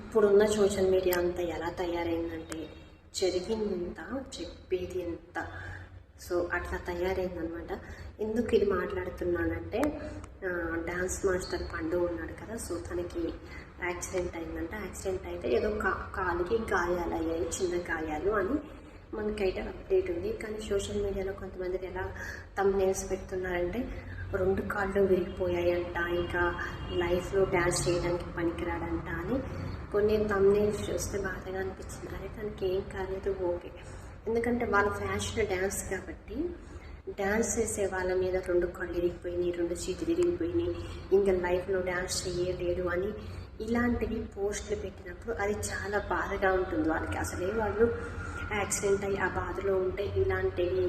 ఇప్పుడున్న social media అంతా ఎలా తయారైందంటే జరిగిందంత చెప్పేది ఎంత, సో అట్లా తయారైందనమాట. ఎందుకు ఇది మాట్లాడుతున్నానంటే డ్యాన్స్ మాస్టర్ పండు ఉన్నాడు కదా, సో తనకి యాక్సిడెంట్ అయిందంట. యాక్సిడెంట్ అయితే ఏదో కాలుకి గాయాలు అయ్యాయి, చిన్న గాయాలు అని మనకైతే అప్డేట్ ఉంది. కానీ సోషల్ మీడియాలో కొంతమంది ఎలా థంబ్నెయిల్స్ పెడుతున్నారంటే 2 కాళ్ళు విరిగిపోయాయంట, ఇంకా లైఫ్లో డ్యాన్స్ చేయడానికి పనికిరాడంట అని కొన్ని థంబ్నెయిల్స్ చూస్తే బాధగా అనిపించింది. అరే తనకి ఏం కాలేదు, ఓకే. ఎందుకంటే వాళ్ళ ఫ్యాషన్ డ్యాన్స్ కాబట్టి డ్యాన్స్ చేసే వాళ్ళ మీద 2 కళ్ళు విరిగిపోయినాయి, 2 చేతులు విరిగిపోయినాయి, ఇంకా లైఫ్లో డ్యాన్స్ చేయలేడు అని ఇలాంటివి పోస్టులు పెట్టినప్పుడు అది చాలా బాధగా ఉంటుంది వాళ్ళకి. అసలే వాళ్ళు యాక్సిడెంట్ అయ్యి ఆ బాధలో ఉంటే ఇలాంటివి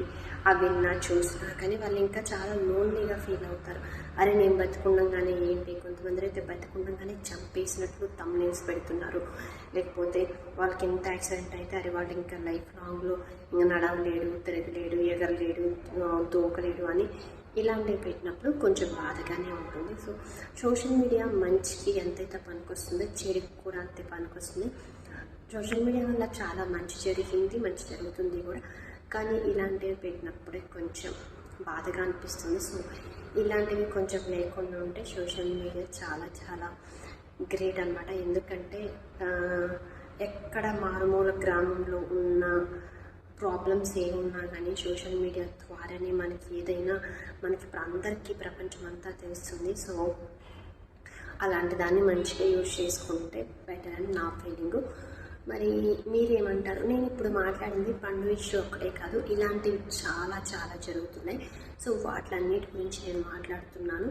విన్నా చూసినా కానీ వాళ్ళు ఇంకా చాలా లోన్లీగా ఫీల్ అవుతారు. అరే నేను బతుకుండగానే ఏంటి, కొంతమంది అయితే బతుకుండగానే చంపేసినట్లు థంబ్నెయిల్స్ పెడుతున్నారు. లేకపోతే వాళ్ళకి ఎంత యాక్సిడెంట్ అయితే అరే వాళ్ళు ఇంకా లైఫ్ లాంగ్లో ఇంకా నడవలేడు, తిరగలేడు, ఎగరలేడు, తోకలేడు అని ఇలాంటివి పెట్టినప్పుడు కొంచెం బాధగానే ఉంటుంది. సో సోషల్ మీడియా మంచికి ఎంతైతే పనికొస్తుందో చెడుకి కూడా అంతే పనికొస్తుంది. సోషల్ మీడియా వల్ల చాలా మంచి జరిగింది, మంచి జరుగుతుంది కూడా. కానీ ఇలాంటివి పెట్టినప్పుడే కొంచెం బాధగా అనిపిస్తుంది. సో ఇలాంటివి కొంచెం లేకుండా ఉంటే సోషల్ మీడియా చాలా చాలా గ్రేట్ అనమాట. ఎందుకంటే ఎక్కడ మారుమూల గ్రామంలో ఉన్న ప్రాబ్లమ్స్ ఏమున్నా కానీ సోషల్ మీడియా ద్వారానే మనకి ఏదైనా మనకి ఇప్పుడు అందరికీ ప్రపంచం అంతా తెలుస్తుంది. సో అలాంటి దాన్ని మంచిగా యూజ్ చేసుకుంటే బెటర్ అని నా ఫీలింగు. మరి మీరేమంటారు? నేను ఇప్పుడు మాట్లాడింది పండు ఇష్యూ ఒక్కటే కాదు, ఇలాంటివి చాలా చాలా జరుగుతున్నాయి. సో వాటిలన్నిటి గురించి నేను మాట్లాడుతున్నాను.